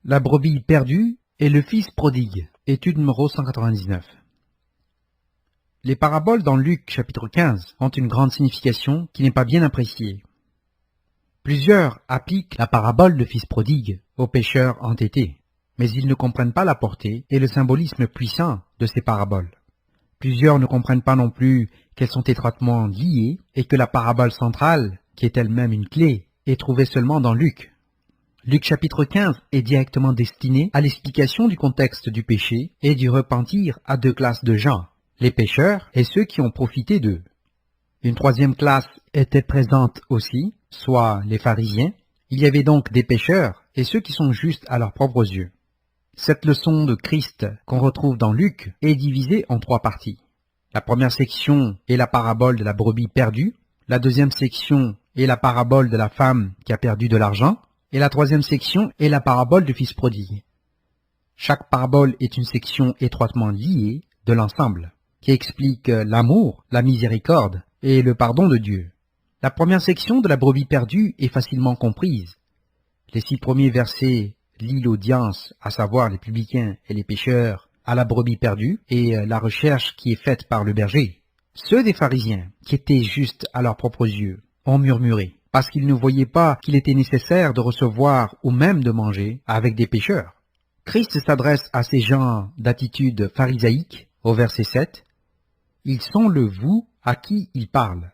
La brebis perdue et le fils prodigue. Étude numéro 199. Les paraboles dans Luc chapitre 15 ont une grande signification qui n'est pas bien appréciée. Plusieurs appliquent la parabole de fils prodigue aux pécheurs entêtés, mais ils ne comprennent pas la portée et le symbolisme puissant de ces paraboles. Plusieurs ne comprennent pas non plus qu'elles sont étroitement liées et que la parabole centrale, qui est elle-même une clé, est trouvée seulement dans Luc. Luc chapitre 15 est directement destiné à l'explication du contexte du péché et du repentir à deux classes de gens, les pécheurs et ceux qui ont profité d'eux. Une troisième classe était présente aussi, soit les pharisiens. Il y avait donc des pécheurs et ceux qui sont justes à leurs propres yeux. Cette leçon de Christ qu'on retrouve dans Luc est divisée en trois parties. La première section est la parabole de la brebis perdue, la deuxième section est la parabole de la femme qui a perdu de l'argent, et la troisième section est la parabole du fils prodigue. Chaque parabole est une section étroitement liée de l'ensemble, qui explique l'amour, la miséricorde et le pardon de Dieu. La première section de la brebis perdue est facilement comprise. Les 6 premiers versets lient l'audience, à savoir les publicains et les pécheurs, à la brebis perdue et la recherche qui est faite par le berger. Ceux des pharisiens, qui étaient justes à leurs propres yeux, ont murmuré, parce qu'ils ne voyaient pas qu'il était nécessaire de recevoir ou même de manger avec des pécheurs. Christ s'adresse à ces gens d'attitude pharisaïque au verset 7. Ils sont le vous à qui il parle.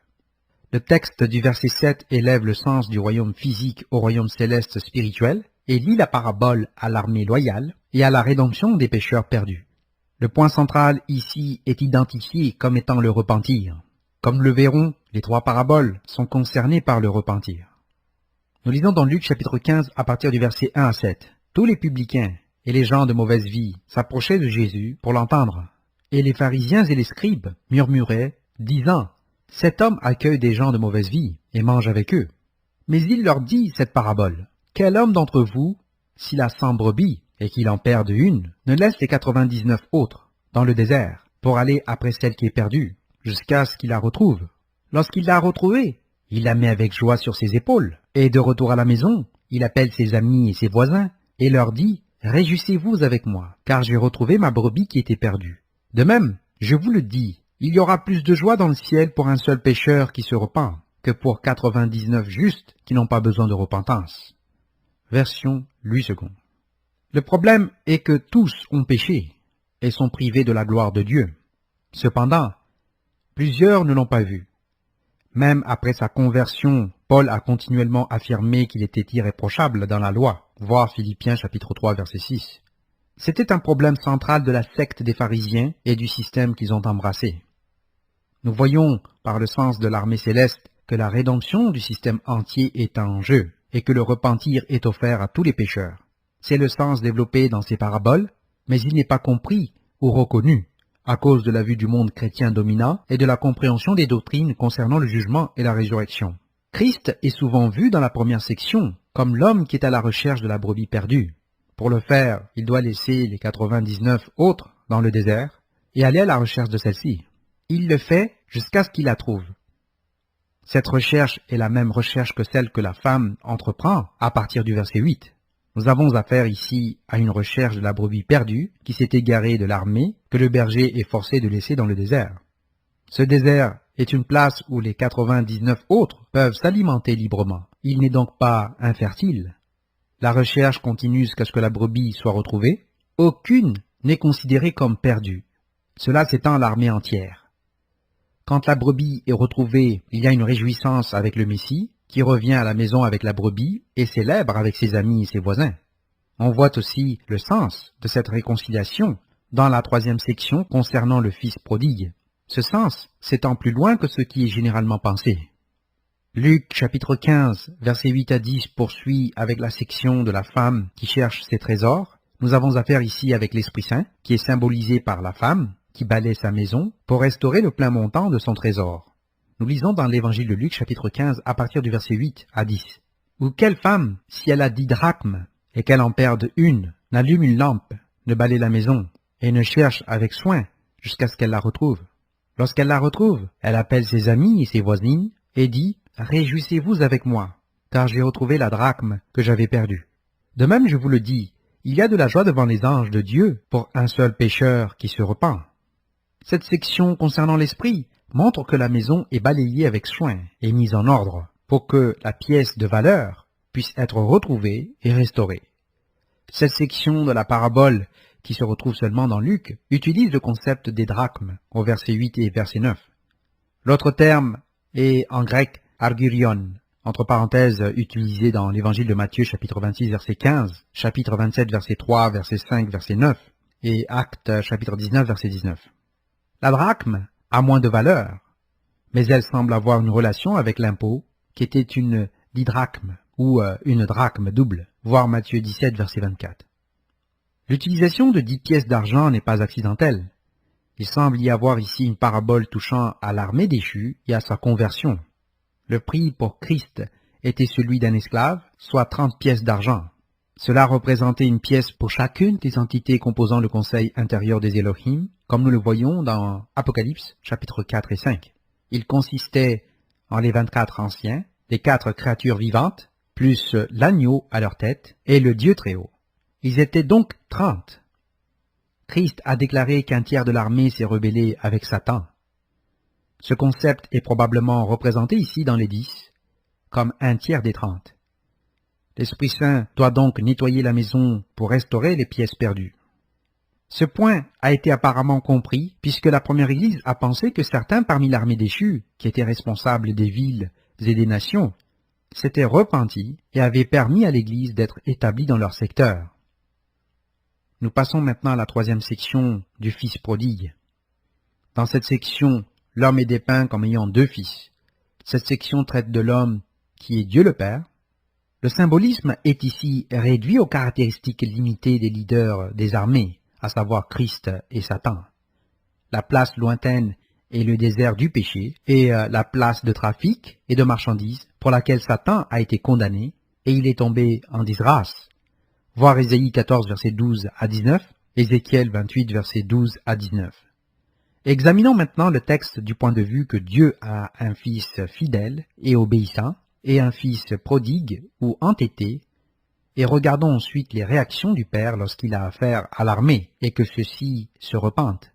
Le texte du verset 7 élève le sens du royaume physique au royaume céleste spirituel et lie la parabole à l'armée loyale et à la rédemption des pécheurs perdus. Le point central ici est identifié comme étant le repentir. Comme le verrons, les 3 paraboles sont concernées par le repentir. Nous lisons dans Luc chapitre 15 à partir du verset 1 à 7. Tous les publicains et les gens de mauvaise vie s'approchaient de Jésus pour l'entendre. Et les pharisiens et les scribes murmuraient, disant, « Cet homme accueille des gens de mauvaise vie et mange avec eux. » Mais il leur dit cette parabole. « Quel homme d'entre vous, s'il a 100 brebis et qu'il en perde une, ne laisse les 99 autres dans le désert pour aller après celle qui est perdue, jusqu'à ce qu'il la retrouve. Lorsqu'il l'a retrouvée, il la met avec joie sur ses épaules, et de retour à la maison, il appelle ses amis et ses voisins, et leur dit, « Réjouissez-vous avec moi, car j'ai retrouvé ma brebis qui était perdue. » De même, je vous le dis, il y aura plus de joie dans le ciel pour un seul pécheur qui se repent, que pour 99 justes qui n'ont pas besoin de repentance. Version Louis II. Le problème est que tous ont péché, et sont privés de la gloire de Dieu. Cependant, plusieurs ne l'ont pas vu. Même après sa conversion, Paul a continuellement affirmé qu'il était irréprochable dans la loi, voir Philippiens chapitre 3 verset 6. C'était un problème central de la secte des pharisiens et du système qu'ils ont embrassé. Nous voyons, par le sens de l'armée céleste, que la rédemption du système entier est en jeu et que le repentir est offert à tous les pécheurs. C'est le sens développé dans ces paraboles, mais il n'est pas compris ou reconnu à cause de la vue du monde chrétien dominant et de la compréhension des doctrines concernant le jugement et la résurrection. Christ est souvent vu dans la première section comme l'homme qui est à la recherche de la brebis perdue. Pour le faire, il doit laisser les 99 autres dans le désert et aller à la recherche de celle-ci. Il le fait jusqu'à ce qu'il la trouve. Cette recherche est la même recherche que celle que la femme entreprend à partir du verset 8. Nous avons affaire ici à une recherche de la brebis perdue qui s'est égarée de l'armée que le berger est forcé de laisser dans le désert. Ce désert est une place où les 99 autres peuvent s'alimenter librement. Il n'est donc pas infertile. La recherche continue jusqu'à ce que la brebis soit retrouvée. Aucune n'est considérée comme perdue. Cela s'étend à l'armée entière. Quand la brebis est retrouvée, il y a une réjouissance avec le Messie, qui revient à la maison avec la brebis et célèbre avec ses amis et ses voisins. On voit aussi le sens de cette réconciliation dans la 3e section concernant le fils prodigue. Ce sens s'étend plus loin que ce qui est généralement pensé. Luc chapitre 15, versets 8 à 10 poursuit avec la section de la femme qui cherche ses trésors. Nous avons affaire ici avec l'Esprit Saint, qui est symbolisé par la femme qui balaie sa maison pour restaurer le plein montant de son trésor. Nous lisons dans l'évangile de Luc chapitre 15 à partir du verset 8 à 10. Ou quelle femme, si elle a 10 drachmes et qu'elle en perde une, n'allume une lampe, ne balaie la maison et ne cherche avec soin jusqu'à ce qu'elle la retrouve. Lorsqu'elle la retrouve, elle appelle ses amis et ses voisines et dit « Réjouissez-vous avec moi, car j'ai retrouvé la drachme que j'avais perdue. » De même, je vous le dis, Il y a de la joie devant les anges de Dieu pour un seul pécheur qui se repent. Cette section concernant l'esprit montre que la maison est balayée avec soin et mise en ordre pour que la pièce de valeur puisse être retrouvée et restaurée. Cette section de la parabole, qui se retrouve seulement dans Luc, utilise le concept des drachmes au verset 8 et verset 9. L'autre terme est en grec argurion, entre parenthèses utilisé dans l'évangile de Matthieu chapitre 26 verset 15, chapitre 27 verset 3, verset 5, verset 9 et Actes chapitre 19 verset 19. La drachme a moins de valeur, mais elle semble avoir une relation avec l'impôt qui était une didrachme ou une drachme double, voir Matthieu 17 verset 24. L'utilisation de 10 pièces d'argent n'est pas accidentelle. Il semble y avoir ici une parabole touchant à l'armée déchue et à sa conversion. Le prix pour Christ était celui d'un esclave, soit 30 pièces d'argent. Cela représentait une pièce pour chacune des entités composant le conseil intérieur des Elohim, comme nous le voyons dans Apocalypse, chapitres 4 et 5. Il consistait en les 24 anciens, les 4 créatures vivantes, plus l'agneau à leur tête, et le Dieu très haut. Ils étaient donc 30. Christ a déclaré qu'un tiers de l'armée s'est rebellé avec Satan. Ce concept est probablement représenté ici dans les 10, comme un tiers des 30. L'Esprit Saint doit donc nettoyer la maison pour restaurer les pièces perdues. Ce point a été apparemment compris puisque la première Église a pensé que certains parmi l'armée déchue, qui étaient responsables des villes et des nations, s'étaient repentis et avaient permis à l'Église d'être établie dans leur secteur. Nous passons maintenant à la troisième section du Fils prodigue. Dans cette section, l'homme est dépeint comme ayant 2 fils. Cette section traite de l'homme qui est Dieu le Père. Le symbolisme est ici réduit aux caractéristiques limitées des leaders des armées, à savoir Christ et Satan. La place lointaine est le désert du péché et la place de trafic et de marchandises pour laquelle Satan a été condamné et il est tombé en disgrâce. Voir Ésaïe 14, verset 12 à 19, Ézéchiel 28, verset 12 à 19. Examinons maintenant le texte du point de vue que Dieu a un fils fidèle et obéissant, et un fils prodigue ou entêté, et regardons ensuite les réactions du Père lorsqu'il a affaire à l'armée et que ceux-ci se repentent.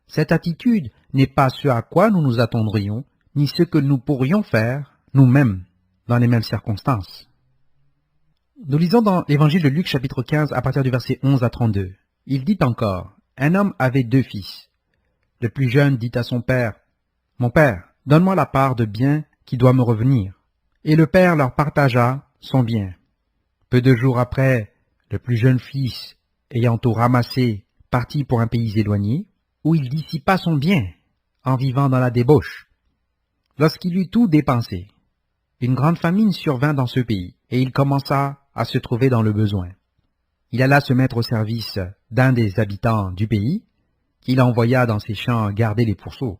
Cette attitude n'est pas ce à quoi nous nous attendrions, ni ce que nous pourrions faire nous-mêmes dans les mêmes circonstances. Nous lisons dans l'évangile de Luc chapitre 15 à partir du verset 11 à 32. Il dit encore, « Un homme avait 2 fils. Le plus jeune dit à son père, « Mon père, donne-moi la part de bien qui doit me revenir. » Et le père leur partagea son bien. Peu de jours après, le plus jeune fils, ayant tout ramassé, partit pour un pays éloigné, où il dissipa son bien, en vivant dans la débauche. Lorsqu'il eut tout dépensé, une grande famine survint dans ce pays, et il commença à se trouver dans le besoin. Il alla se mettre au service d'un des habitants du pays, qu'il envoya dans ses champs garder les pourceaux.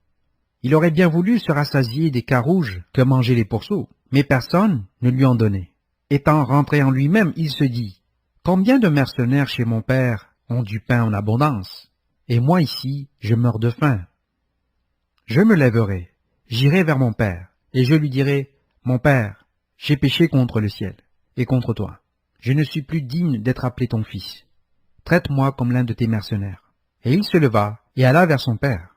Il aurait bien voulu se rassasier des carouges que mangeaient les pourceaux, mais personne ne lui en donnait. Étant rentré en lui-même, il se dit, « Combien de mercenaires chez mon père ont du pain en abondance, et moi ici, je meurs de faim. Je me lèverai, j'irai vers mon père, et je lui dirai, « Mon père, j'ai péché contre le ciel et contre toi. Je ne suis plus digne d'être appelé ton fils. Traite-moi comme l'un de tes mercenaires. » Et il se leva et alla vers son père.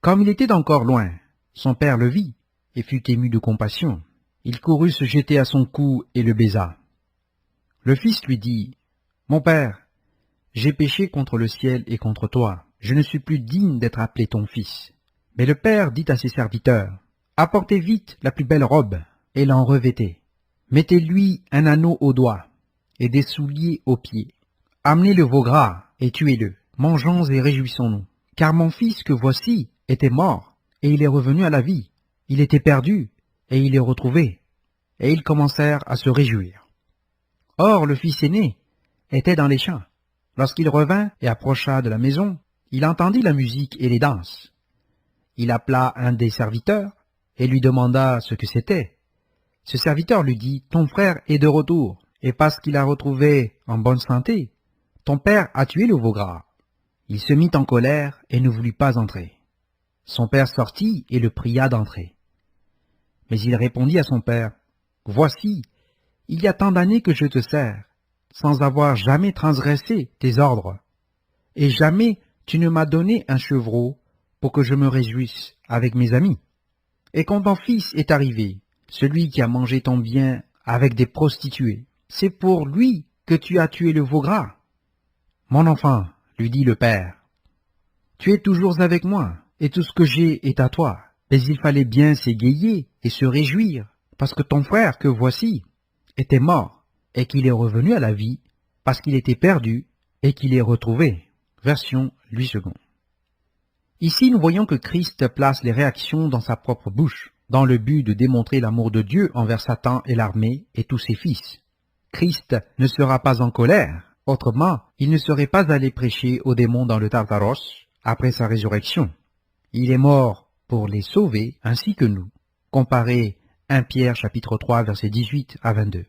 Comme il était encore loin, son père le vit et fut ému de compassion. Il courut se jeter à son cou et le baisa. Le fils lui dit, « Mon père, j'ai péché contre le ciel et contre toi. Je ne suis plus digne d'être appelé ton fils. » Mais le père dit à ses serviteurs, « Apportez vite la plus belle robe et l'en revêtez. Mettez-lui un anneau au doigt et des souliers aux pieds. Amenez le veau gras et tuez-le. Mangeons et réjouissons-nous. Car mon fils que voici était mort et il est revenu à la vie. Il était perdu et il est retrouvé. » Et ils commencèrent à se réjouir. Or, le fils aîné était dans les champs. Lorsqu'il revint et approcha de la maison, il entendit la musique et les danses. Il appela un des serviteurs et lui demanda ce que c'était. Ce serviteur lui dit, « Ton frère est de retour, et parce qu'il a retrouvé en bonne santé, ton père a tué le veau gras. » Il se mit en colère et ne voulut pas entrer. Son père sortit et le pria d'entrer. Mais il répondit à son père, « Voici, il y a tant d'années que je te sers, sans avoir jamais transgressé tes ordres. Et jamais tu ne m'as donné un chevreau pour que je me réjouisse avec mes amis. Et quand ton fils est arrivé, celui qui a mangé ton bien avec des prostituées, c'est pour lui que tu as tué le veau gras. Mon enfant, lui dit le père, tu es toujours avec moi, et tout ce que j'ai est à toi. Mais il fallait bien s'égayer et se réjouir, parce que ton frère que voici était mort, et qu'il est revenu à la vie, parce qu'il était perdu, et qu'il est retrouvé. Version Louis II. Ici, nous voyons que Christ place les réactions dans sa propre bouche, dans le but de démontrer l'amour de Dieu envers Satan et l'armée et tous ses fils. Christ ne sera pas en colère, autrement, il ne serait pas allé prêcher aux démons dans le Tartaros après sa résurrection. Il est mort pour les sauver ainsi que nous. Comparez 1 Pierre chapitre 3 versets 18 à 22.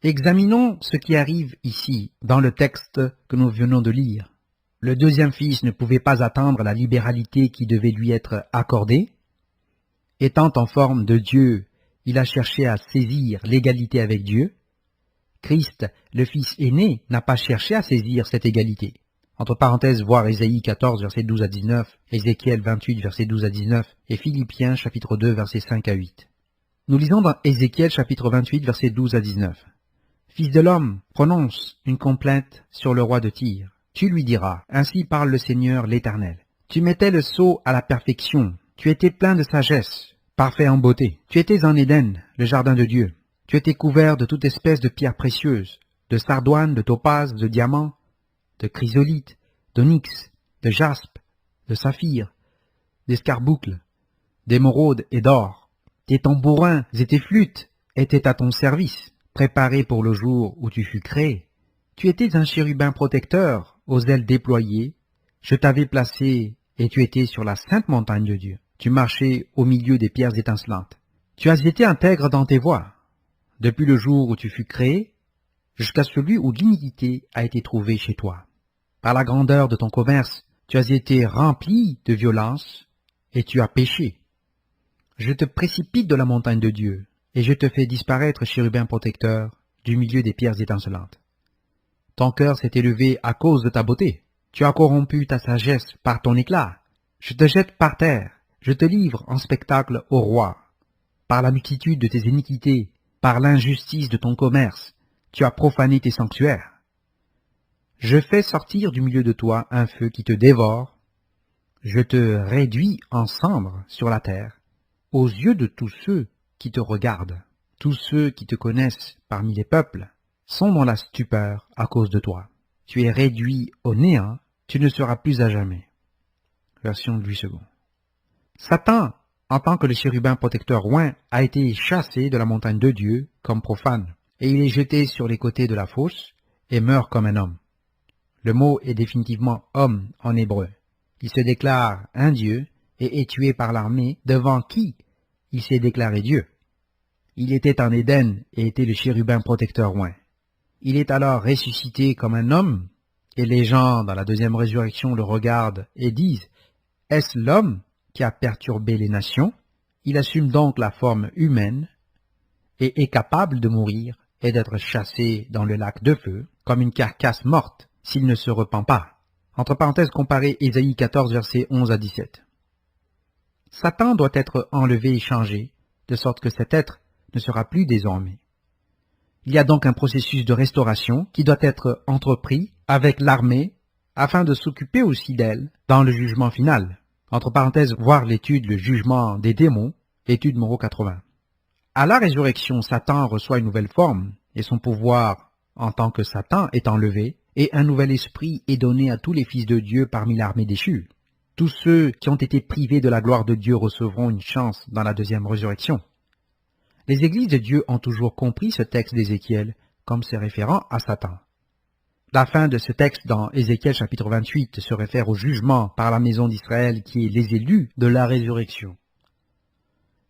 Examinons ce qui arrive ici dans le texte que nous venons de lire. Le deuxième fils ne pouvait pas attendre la libéralité qui devait lui être accordée. Étant en forme de Dieu, il a cherché à saisir l'égalité avec Dieu. Christ, le fils aîné, n'a pas cherché à saisir cette égalité. Entre parenthèses, voir Ésaïe 14, versets 12 à 19, Ézéchiel 28, versets 12 à 19, et Philippiens, chapitre 2, versets 5 à 8. Nous lisons dans Ézéchiel, chapitre 28, versets 12 à 19. « Fils de l'homme, prononce une complainte sur le roi de Tyr. Tu lui diras, ainsi parle le Seigneur l'Éternel. Tu mettais le sceau à la perfection, tu étais plein de sagesse, parfait en beauté. Tu étais en Éden, le jardin de Dieu. Tu étais couvert de toute espèce de pierres précieuses, de sardoine, de topaze, de diamant, de chrysolite, d'onyx, de jaspe, de saphir, d'escarboucle, d'émeraude et d'or. Tes tambourins et tes flûtes étaient à ton service, préparés pour le jour où tu fus créé. Tu étais un chérubin protecteur, aux ailes déployées. Je t'avais placé et tu étais sur la sainte montagne de Dieu. Tu marchais au milieu des pierres étincelantes. Tu as été intègre dans tes voies, depuis le jour où tu fus créé, jusqu'à celui où l'iniquité a été trouvée chez toi. Par la grandeur de ton commerce, tu as été rempli de violence et tu as péché. Je te précipite de la montagne de Dieu, et je te fais disparaître, chérubin protecteur, du milieu des pierres étincelantes. Ton cœur s'est élevé à cause de ta beauté. Tu as corrompu ta sagesse par ton éclat. Je te jette par terre, je te livre en spectacle au roi. Par la multitude de tes iniquités, par l'injustice de ton commerce, tu as profané tes sanctuaires. Je fais sortir du milieu de toi un feu qui te dévore. Je te réduis en cendres sur la terre, aux yeux de tous ceux qui te regardent. Tous ceux qui te connaissent parmi les peuples sont dans la stupeur à cause de toi. Tu es réduit au néant, tu ne seras plus à jamais. Version Louis II. Satan, en tant que le chérubin protecteur oint, a été chassé de la montagne de Dieu comme profane, et il est jeté sur les côtés de la fosse et meurt comme un homme. Le mot est définitivement homme en hébreu. Il se déclare un Dieu et est tué par l'armée devant qui il s'est déclaré Dieu. Il était en Éden et était le chérubin protecteur oint. Il est alors ressuscité comme un homme, et les gens dans la deuxième résurrection le regardent et disent « Est-ce l'homme qui a perturbé les nations ?» Il assume donc la forme humaine et est capable de mourir et d'être chassé dans le lac de feu comme une carcasse morte s'il ne se repent pas. Entre parenthèses, comparez Ésaïe 14, versets 11 à 17. Satan doit être enlevé et changé, de sorte que cet être ne sera plus désormais. Il y a donc un processus de restauration qui doit être entrepris avec l'armée afin de s'occuper aussi d'elle dans le jugement final. Entre parenthèses, voir l'étude Le jugement des démons, étude numéro 80. À la résurrection, Satan reçoit une nouvelle forme et son pouvoir en tant que Satan est enlevé et un nouvel esprit est donné à tous les fils de Dieu parmi l'armée déchue. Tous ceux qui ont été privés de la gloire de Dieu recevront une chance dans la deuxième résurrection. Les églises de Dieu ont toujours compris ce texte d'Ézéchiel comme se référant à Satan. La fin de ce texte dans Ézéchiel chapitre 28 se réfère au jugement par la maison d'Israël qui est les élus de la résurrection.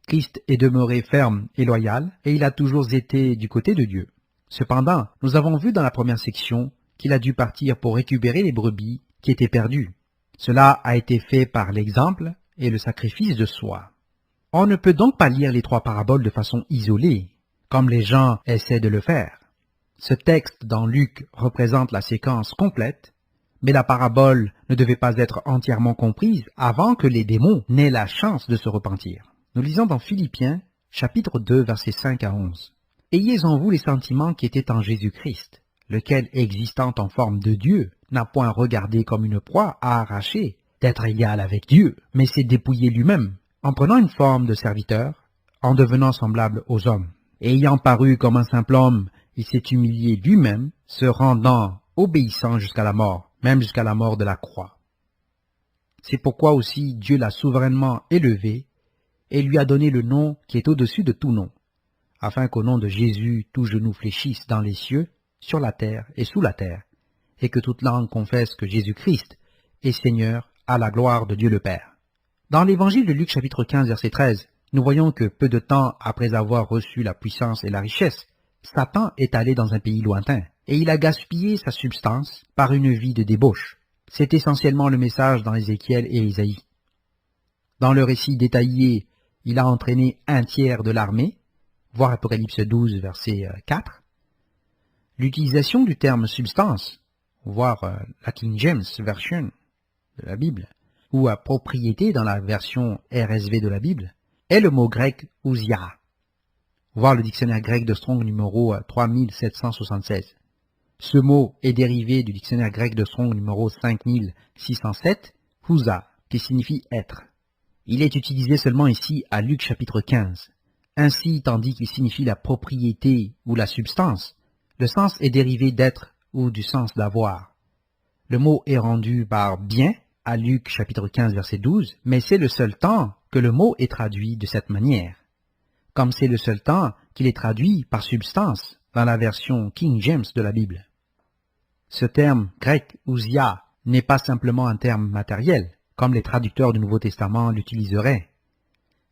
Christ est demeuré ferme et loyal et il a toujours été du côté de Dieu. Cependant, nous avons vu dans la première section qu'il a dû partir pour récupérer les brebis qui étaient perdues. Cela a été fait par l'exemple et le sacrifice de soi. On ne peut donc pas lire les trois paraboles de façon isolée, comme les gens essaient de le faire. Ce texte dans Luc représente la séquence complète, mais la parabole ne devait pas être entièrement comprise avant que les démons n'aient la chance de se repentir. Nous lisons dans Philippiens, chapitre 2, versets 5 à 11. « Ayez en vous les sentiments qui étaient en Jésus-Christ, lequel, existant en forme de Dieu, n'a point regardé comme une proie à arracher d'être égal avec Dieu, mais s'est dépouillé lui-même, en prenant une forme de serviteur, en devenant semblable aux hommes. Et ayant paru comme un simple homme, il s'est humilié lui-même, se rendant obéissant jusqu'à la mort, même jusqu'à la mort de la croix. C'est pourquoi aussi Dieu l'a souverainement élevé et lui a donné le nom qui est au-dessus de tout nom, afin qu'au nom de Jésus tout genou fléchisse dans les cieux, sur la terre et sous la terre, et que toute langue confesse que Jésus-Christ est Seigneur à la gloire de Dieu le Père. » Dans l'évangile de Luc chapitre 15 verset 13, nous voyons que peu de temps après avoir reçu la puissance et la richesse, Satan est allé dans un pays lointain, et il a gaspillé sa substance par une vie de débauche. C'est essentiellement le message dans Ézéchiel et Ésaïe. Dans le récit détaillé, il a entraîné un tiers de l'armée, voir Apocalypse 12 verset 4. L'utilisation du terme substance, voir la King James Version de la Bible, ou à propriété dans la version RSV de la Bible, est le mot grec ousia. Voir le dictionnaire grec de Strong numéro 3776. Ce mot est dérivé du dictionnaire grec de Strong numéro 5607, ousa, qui signifie être. Il est utilisé seulement ici à Luc chapitre 15. Ainsi, tandis qu'il signifie la propriété ou la substance, le sens est dérivé d'être ou du sens d'avoir. Le mot est rendu par bien à Luc chapitre 15 verset 12, mais c'est le seul temps que le mot est traduit de cette manière. Comme c'est le seul temps qu'il est traduit par substance dans la version King James de la Bible. Ce terme grec ousia n'est pas simplement un terme matériel, comme les traducteurs du Nouveau Testament l'utiliseraient.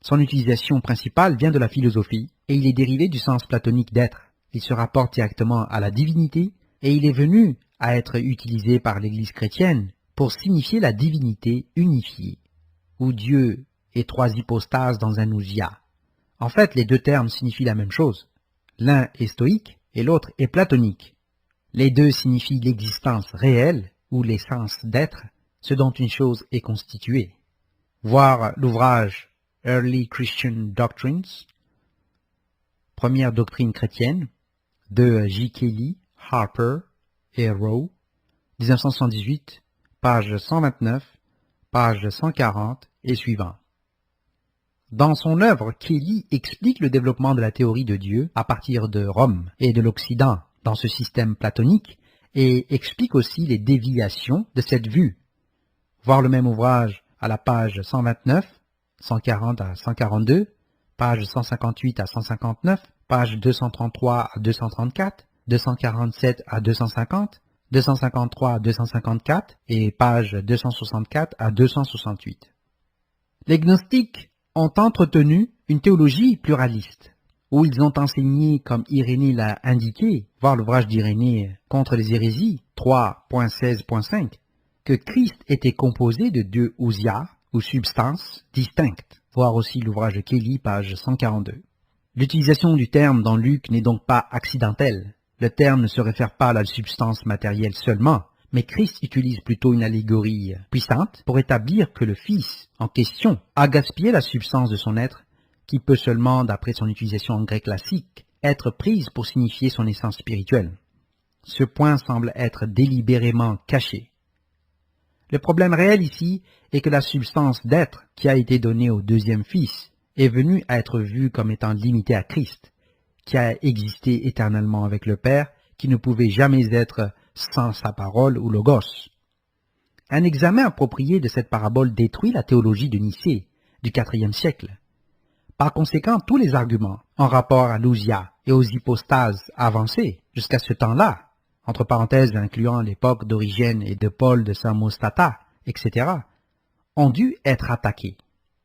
Son utilisation principale vient de la philosophie, et il est dérivé du sens platonique d'être. Il se rapporte directement à la divinité, et il est venu à être utilisé par l'Église chrétienne pour signifier la divinité unifiée, où Dieu est trois hypostases dans un ousia. En fait, les deux termes signifient la même chose. L'un est stoïque et l'autre est platonique. Les deux signifient l'existence réelle ou l'essence d'être, ce dont une chose est constituée. Voir l'ouvrage Early Christian Doctrines, Première doctrine chrétienne, de J. Kelly, Harper et Rowe, 1978, page 129, page 140 et suivant. Dans son œuvre, Kelly explique le développement de la théorie de Dieu à partir de Rome et de l'Occident dans ce système platonique et explique aussi les déviations de cette vue. Voir le même ouvrage à la page 129, 140 à 142, page 158 à 159, page 233 à 234, 247 à 250, 253 à 254 et page 264 à 268. Les gnostiques ont entretenu une théologie pluraliste, où ils ont enseigné, comme Irénée l'a indiqué, voir l'ouvrage d'Irénée contre les hérésies, 3.16.5, que Christ était composé de deux ousia, ou substances, distinctes, voir aussi l'ouvrage de Kelly, page 142. L'utilisation du terme dans Luc n'est donc pas accidentelle. Le terme ne se réfère pas à la substance matérielle seulement, mais Christ utilise plutôt une allégorie puissante pour établir que le Fils en question a gaspillé la substance de son être, qui peut seulement, d'après son utilisation en grec classique, être prise pour signifier son essence spirituelle. Ce point semble être délibérément caché. Le problème réel ici est que la substance d'être qui a été donnée au deuxième Fils est venue à être vue comme étant limitée à Christ, qui a existé éternellement avec le Père, qui ne pouvait jamais être sans sa parole ou logos. Un examen approprié de cette parabole détruit la théologie de Nicée du IVe siècle. Par conséquent, tous les arguments en rapport à l'ousia et aux hypostases avancées jusqu'à ce temps-là, entre parenthèses incluant l'époque d'Origène et de Paul de Samosata, etc., ont dû être attaqués.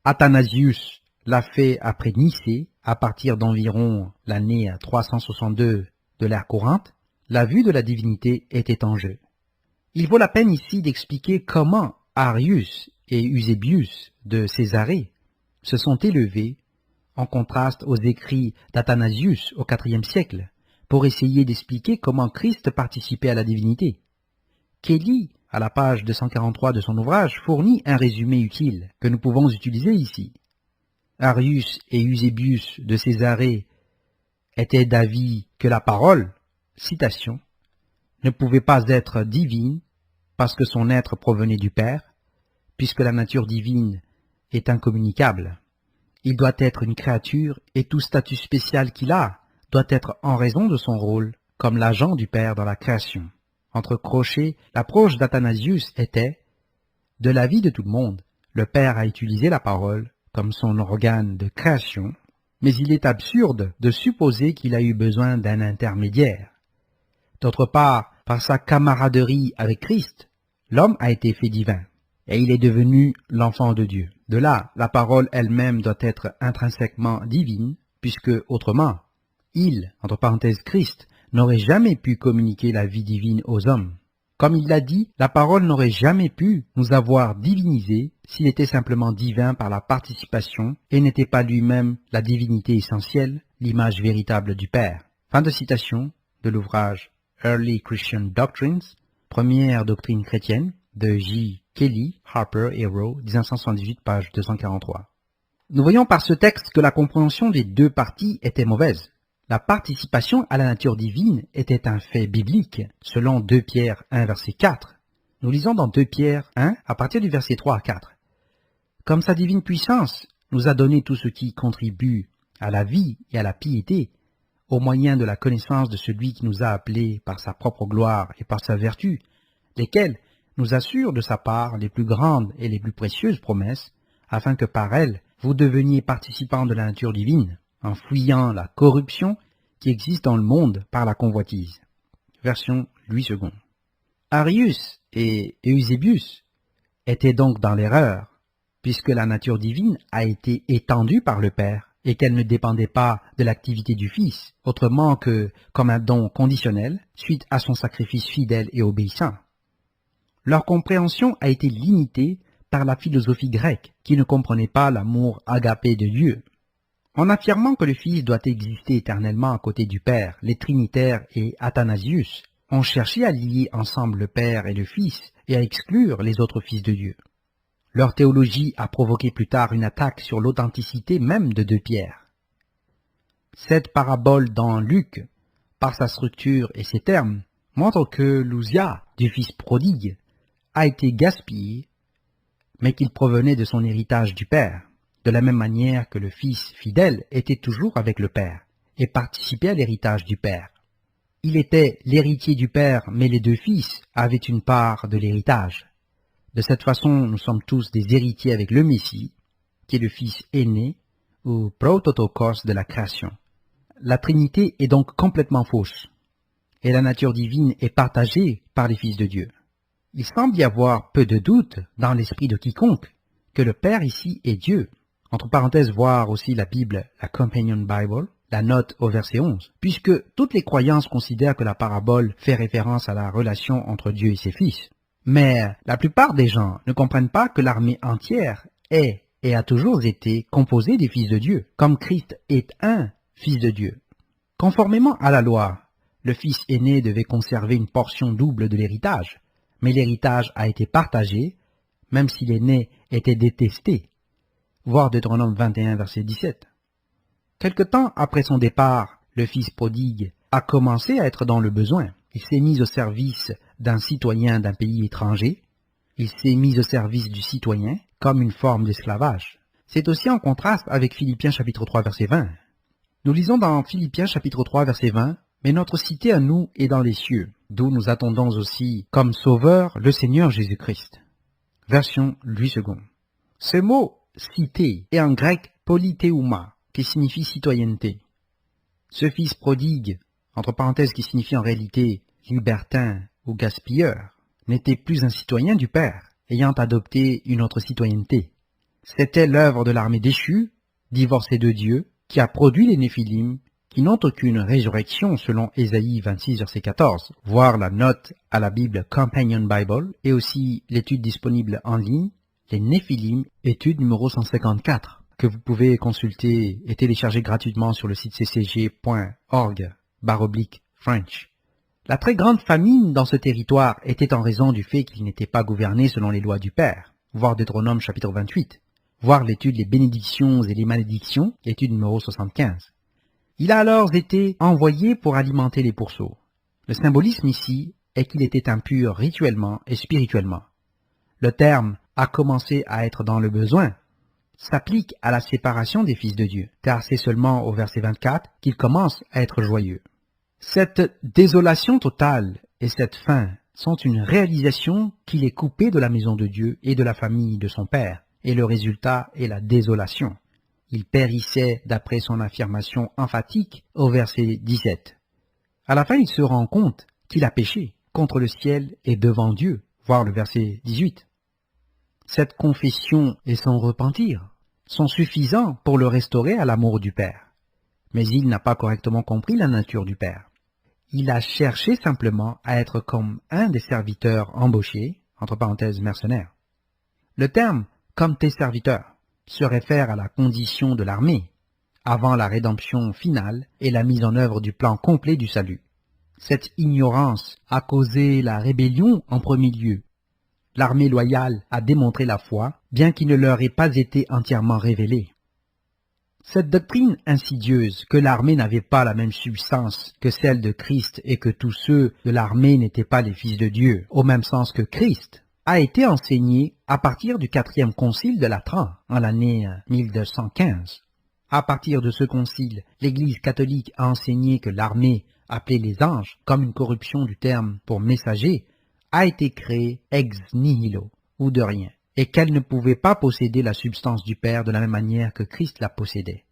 Athanasius l'a fait après Nicée, à partir d'environ l'année 362 de l'ère courante. La vue de la divinité était en jeu. Il vaut la peine ici d'expliquer comment Arius et Eusebius de Césarée se sont élevés, en contraste aux écrits d'Athanasius au IVe siècle, pour essayer d'expliquer comment Christ participait à la divinité. Kelly, à la page 243 de son ouvrage, fournit un résumé utile que nous pouvons utiliser ici. Arius et Eusébius de Césarée étaient d'avis que la parole, citation, ne pouvait pas être divine parce que son être provenait du Père, puisque la nature divine est incommunicable. Il doit être une créature et tout statut spécial qu'il a doit être en raison de son rôle comme l'agent du Père dans la création. Entre crochets, l'approche d'Athanasius était, de l'avis de tout le monde, le Père a utilisé la parole comme son organe de création, mais il est absurde de supposer qu'il a eu besoin d'un intermédiaire. D'autre part, par sa camaraderie avec Christ, l'homme a été fait divin, et il est devenu l'enfant de Dieu. De là, la parole elle-même doit être intrinsèquement divine, puisque, autrement, il, entre parenthèses Christ, n'aurait jamais pu communiquer la vie divine aux hommes. Comme il l'a dit, la parole n'aurait jamais pu nous avoir divinisés s'il était simplement divin par la participation et n'était pas lui-même la divinité essentielle, l'image véritable du Père. Fin de citation de l'ouvrage Early Christian Doctrines, première doctrine chrétienne, de J. Kelly, Harper et Rowe, 1978, page 243. Nous voyons par ce texte que la compréhension des deux parties était mauvaise. La participation à la nature divine était un fait biblique, selon 2 Pierre 1, verset 4. Nous lisons dans 2 Pierre 1, à partir du verset 3 à 4. Comme sa divine puissance nous a donné tout ce qui contribue à la vie et à la piété, au moyen de la connaissance de celui qui nous a appelés par sa propre gloire et par sa vertu, lesquels nous assurent de sa part les plus grandes et les plus précieuses promesses, afin que par elles vous deveniez participants de la nature divine, en fuyant la corruption qui existe dans le monde par la convoitise. Version Louis II. Arius et Eusébius étaient donc dans l'erreur, puisque la nature divine a été étendue par le Père et qu'elle ne dépendait pas de l'activité du Fils, autrement que comme un don conditionnel, suite à son sacrifice fidèle et obéissant. Leur compréhension a été limitée par la philosophie grecque, qui ne comprenait pas l'amour agapé de Dieu. En affirmant que le Fils doit exister éternellement à côté du Père, les Trinitaires et Athanasius ont cherché à lier ensemble le Père et le Fils et à exclure les autres fils de Dieu. Leur théologie a provoqué plus tard une attaque sur l'authenticité même de 2 Pierre. Cette parabole dans Luc, par sa structure et ses termes, montre que l'ousia du Fils prodigue a été gaspillé, mais qu'il provenait de son héritage du Père, de la même manière que le Fils fidèle était toujours avec le Père et participait à l'héritage du Père. Il était l'héritier du Père, mais les 2 fils avaient une part de l'héritage. De cette façon, nous sommes tous des héritiers avec le Messie, qui est le Fils aîné ou prototokos de la création. La Trinité est donc complètement fausse, et la nature divine est partagée par les fils de Dieu. Il semble y avoir peu de doute dans l'esprit de quiconque que le Père ici est Dieu. Entre parenthèses, voir aussi la Bible, la Companion Bible, la note au verset 11, puisque toutes les croyances considèrent que la parabole fait référence à la relation entre Dieu et ses fils. Mais la plupart des gens ne comprennent pas que l'armée entière est et a toujours été composée des fils de Dieu, comme Christ est un fils de Dieu. Conformément à la loi, le fils aîné devait conserver une portion double de l'héritage, mais l'héritage a été partagé, même si l'aîné était détesté. Voir Deutéronome 21, verset 17. Quelque temps après son départ, le fils prodigue a commencé à être dans le besoin. Il s'est mis au service d'un citoyen d'un pays étranger. Il s'est mis au service du citoyen comme une forme d'esclavage. C'est aussi en contraste avec Philippiens chapitre 3, verset 20. Nous lisons dans Philippiens chapitre 3, verset 20, « Mais notre cité à nous est dans les cieux, d'où nous attendons aussi comme sauveur le Seigneur Jésus-Christ. » Version Louis II. Ce mot « cité » est en grec « polithéuma » qui signifie citoyenneté. Ce fils prodigue, entre parenthèses qui signifie en réalité libertin ou gaspilleur, n'était plus un citoyen du Père, ayant adopté une autre citoyenneté. C'était l'œuvre de l'armée déchue, divorcée de Dieu, qui a produit les Néphilim, qui n'ont aucune résurrection selon Ésaïe 26, verset 14, voir la note à la Bible Companion Bible et aussi l'étude disponible en ligne, les Néphilim, étude numéro 154, que vous pouvez consulter et télécharger gratuitement sur le site ccg.org/. /French. La très grande famine dans ce territoire était en raison du fait qu'il n'était pas gouverné selon les lois du Père, voir Deutéronome chapitre 28, voir l'étude les bénédictions et les malédictions, étude numéro 75. Il a alors été envoyé pour alimenter les pourceaux. Le symbolisme ici est qu'il était impur rituellement et spirituellement. Le terme « a commencé à être dans le besoin » s'applique à la séparation des fils de Dieu, car c'est seulement au verset 24 qu'il commence à être joyeux. Cette désolation totale et cette faim sont une réalisation qu'il est coupé de la maison de Dieu et de la famille de son père, et le résultat est la désolation. Il périssait d'après son affirmation emphatique au verset 17. À la fin, il se rend compte qu'il a péché contre le ciel et devant Dieu, voir le verset 18. Cette confession et son repentir sont suffisants pour le restaurer à l'amour du Père. Mais il n'a pas correctement compris la nature du Père. Il a cherché simplement à être comme un des serviteurs embauchés, entre parenthèses mercenaires. Le terme « comme tes serviteurs » se réfère à la condition de l'armée, avant la rédemption finale et la mise en œuvre du plan complet du salut. Cette ignorance a causé la rébellion en premier lieu. L'armée loyale a démontré la foi, bien qu'il ne leur ait pas été entièrement révélé. Cette doctrine insidieuse que l'armée n'avait pas la même substance que celle de Christ et que tous ceux de l'armée n'étaient pas les fils de Dieu, au même sens que Christ, a été enseignée à partir du 4e concile de Latran, en l'année 1215. À partir de ce concile, l'Église catholique a enseigné que l'armée, appelée les anges, comme une corruption du terme pour messager, a été créée ex nihilo, ou de rien, et qu'elle ne pouvait pas posséder la substance du Père de la même manière que Christ la possédait.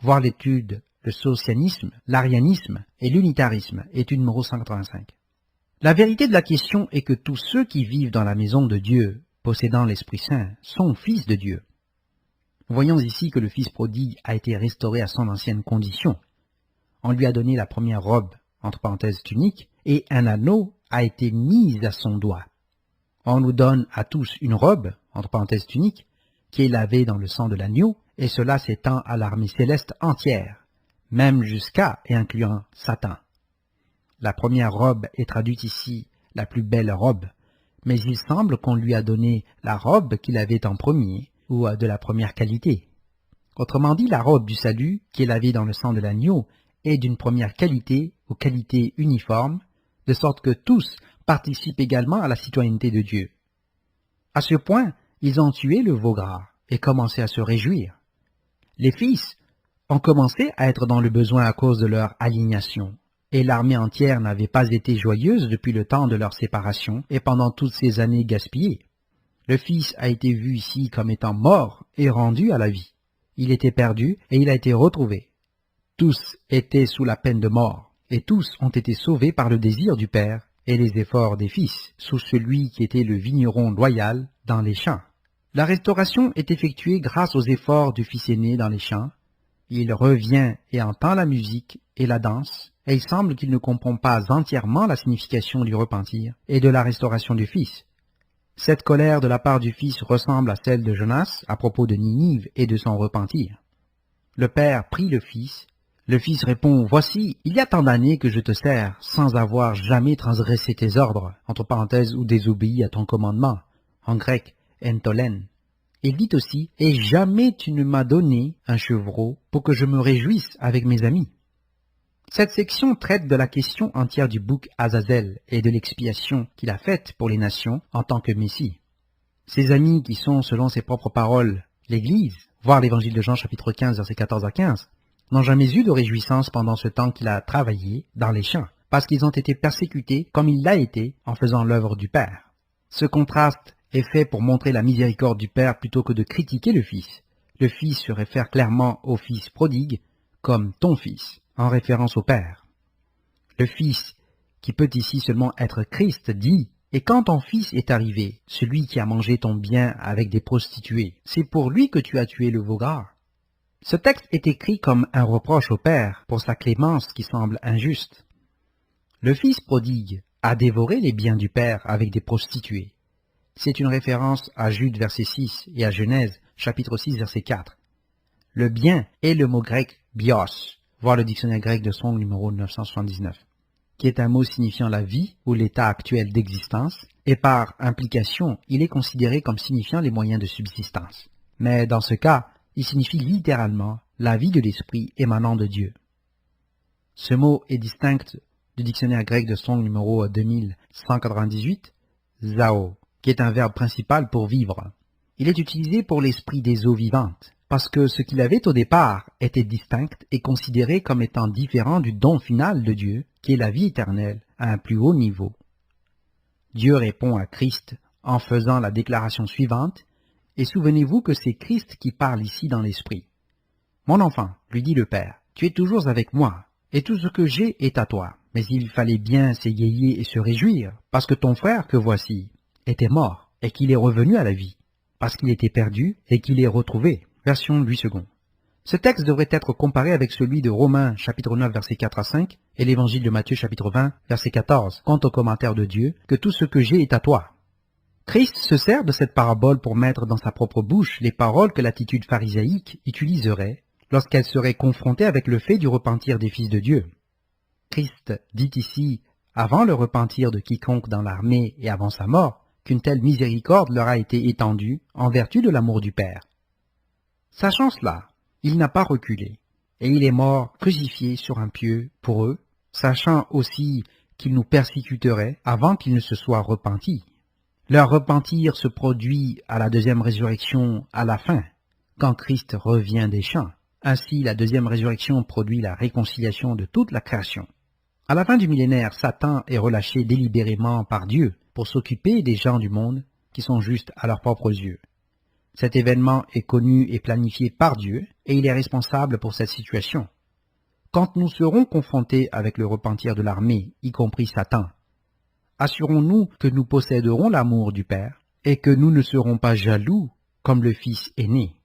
Voir l'étude, le socianisme, l'arianisme et l'unitarisme, étude numéro 185. La vérité de la question est que tous ceux qui vivent dans la maison de Dieu, possédant l'Esprit Saint, sont fils de Dieu. Voyons ici que le fils prodigue a été restauré à son ancienne condition. On lui a donné la première robe, entre parenthèses tunique, et un anneau a été mis à son doigt. On nous donne à tous une robe, entre parenthèses tunique, qui est lavée dans le sang de l'agneau, et cela s'étend à l'armée céleste entière, même jusqu'à et incluant Satan. La première robe est traduite ici la plus belle robe, mais il semble qu'on lui a donné la robe qu'il avait en premier, ou de la première qualité. Autrement dit, la robe du salut, qui est lavée dans le sang de l'agneau, est d'une première qualité ou qualité uniforme, de sorte que tous participent également à la citoyenneté de Dieu. À ce point, ils ont tué le veau gras et commencé à se réjouir. Les fils ont commencé à être dans le besoin à cause de leur alignation, et l'armée entière n'avait pas été joyeuse depuis le temps de leur séparation et pendant toutes ces années gaspillées. Le Fils a été vu ici comme étant mort et rendu à la vie. Il était perdu et il a été retrouvé. Tous étaient sous la peine de mort, et tous ont été sauvés par le désir du Père et les efforts des fils, sous celui qui était le vigneron loyal dans les champs. La restauration est effectuée grâce aux efforts du fils aîné dans les champs. Il revient et entend la musique et la danse, et il semble qu'il ne comprend pas entièrement la signification du repentir et de la restauration du fils. Cette colère de la part du fils ressemble à celle de Jonas à propos de Ninive et de son repentir. Le père prie le fils répond « Voici, il y a tant d'années que je te sers, sans avoir jamais transgressé tes ordres, entre parenthèses, ou désobéi à ton commandement, en grec, entolen. » Il dit aussi « Et jamais tu ne m'as donné un chevreau pour que je me réjouisse avec mes amis. » Cette section traite de la question entière du bouc Azazel et de l'expiation qu'il a faite pour les nations en tant que Messie. Ses amis qui sont, selon ses propres paroles, l'Église, voir l'évangile de Jean chapitre 15, versets 14 à 15, n'ont jamais eu de réjouissance pendant ce temps qu'il a travaillé dans les champs, parce qu'ils ont été persécutés comme il l'a été en faisant l'œuvre du Père. Ce contraste est fait pour montrer la miséricorde du Père plutôt que de critiquer le Fils. Le Fils se réfère clairement au Fils prodigue comme ton Fils, en référence au Père. Le Fils, qui peut ici seulement être Christ, dit « Et quand ton Fils est arrivé, celui qui a mangé ton bien avec des prostituées, c'est pour lui que tu as tué le veau gras. » Ce texte est écrit comme un reproche au Père pour sa clémence qui semble injuste. Le Fils prodigue a dévoré les biens du Père avec des prostituées. C'est une référence à Jude verset 6 et à Genèse chapitre 6 verset 4. Le bien est le mot grec bios, voir le dictionnaire grec de Strong numéro 979, qui est un mot signifiant la vie ou l'état actuel d'existence, et par implication, il est considéré comme signifiant les moyens de subsistance. Mais dans ce cas, il signifie littéralement la vie de l'esprit émanant de Dieu. Ce mot est distinct du dictionnaire grec de Strong numéro 2198, zao, qui est un verbe principal pour vivre. Il est utilisé pour l'esprit des eaux vivantes, parce que ce qu'il avait au départ était distinct et considéré comme étant différent du don final de Dieu, qui est la vie éternelle, à un plus haut niveau. Dieu répond à Christ en faisant la déclaration suivante, et souvenez-vous que c'est Christ qui parle ici dans l'esprit. « Mon enfant, lui dit le Père, tu es toujours avec moi, et tout ce que j'ai est à toi. Mais il fallait bien s'égayer et se réjouir, parce que ton frère que voici était mort, et qu'il est revenu à la vie, parce qu'il était perdu et qu'il est retrouvé. » Version Louis II. Ce texte devrait être comparé avec celui de Romains chapitre 9 versets 4 à 5 et l'évangile de Matthieu chapitre 20 verset 14 quant au commentaire de Dieu que tout ce que j'ai est à toi. Christ se sert de cette parabole pour mettre dans sa propre bouche les paroles que l'attitude pharisaïque utiliserait lorsqu'elle serait confrontée avec le fait du repentir des fils de Dieu. Christ dit ici, avant le repentir de quiconque dans l'armée et avant sa mort, qu'une telle miséricorde leur a été étendue en vertu de l'amour du Père. Sachant cela, il n'a pas reculé, et il est mort crucifié sur un pieu pour eux, sachant aussi qu'il nous persécuterait avant qu'il ne se soit repenti. Leur repentir se produit à la deuxième résurrection à la fin, quand Christ revient des champs. Ainsi, la deuxième résurrection produit la réconciliation de toute la création. À la fin du millénaire, Satan est relâché délibérément par Dieu pour s'occuper des gens du monde qui sont justes à leurs propres yeux. Cet événement est connu et planifié par Dieu, et il est responsable pour cette situation. Quand nous serons confrontés avec le repentir de l'armée, y compris Satan, assurons-nous que nous posséderons l'amour du Père, et que nous ne serons pas jaloux comme le Fils aîné.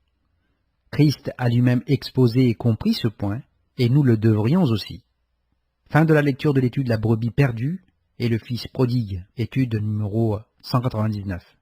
Christ a lui-même exposé et compris ce point, et nous le devrions aussi. Fin de la lecture de l'étude La brebis perdue et le Fils prodigue, étude numéro 199.